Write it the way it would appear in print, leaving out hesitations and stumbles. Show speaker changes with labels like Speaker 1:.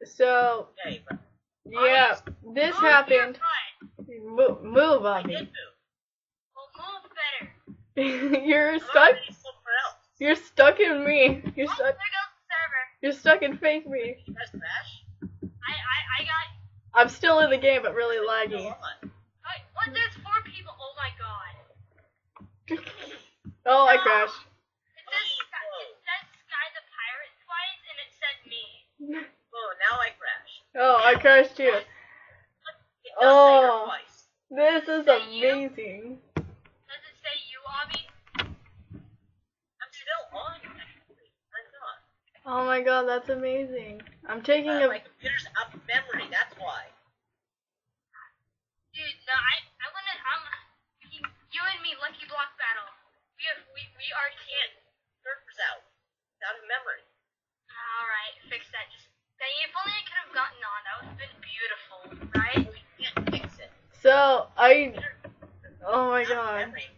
Speaker 1: So,
Speaker 2: Okay, but
Speaker 1: yeah, this
Speaker 3: Move
Speaker 1: happened.
Speaker 3: your
Speaker 1: Move
Speaker 2: I
Speaker 1: on me.
Speaker 2: did move.
Speaker 3: Well, move better.
Speaker 1: You're
Speaker 2: I'm
Speaker 1: stuck.
Speaker 2: already somewhere else.
Speaker 1: You're stuck in me. You're
Speaker 3: Oh,
Speaker 1: stuck.
Speaker 3: there goes the server.
Speaker 1: You're stuck in fake me.
Speaker 2: You guys crash?
Speaker 3: I got.
Speaker 1: I'm still in the game, but really
Speaker 2: Still
Speaker 1: laggy.
Speaker 2: on.
Speaker 3: What? There's 4 people. Oh my god.
Speaker 1: Oh, I crashed.
Speaker 3: It says Sky the Pirate twice, and it said me.
Speaker 2: Oh, now I crashed.
Speaker 1: Oh, I crashed too.
Speaker 2: It does say her
Speaker 1: Oh.
Speaker 2: twice.
Speaker 1: This is amazing.
Speaker 3: Does it say you, Abby?
Speaker 2: I'm still on, actually. I'm not.
Speaker 1: Oh my god, that's amazing. I'm taking
Speaker 2: My
Speaker 1: a.
Speaker 2: computer's up memory, that's why.
Speaker 3: Dude, no, you and me, Lucky Block battle. We are
Speaker 2: Can't. Server's out. It's out of memory.
Speaker 3: Alright, fix that. Dang, if only I could have gotten on, that would have been beautiful, right?
Speaker 2: We can't fix it.
Speaker 1: So, I. Oh my
Speaker 2: Out of
Speaker 1: god.
Speaker 2: memory.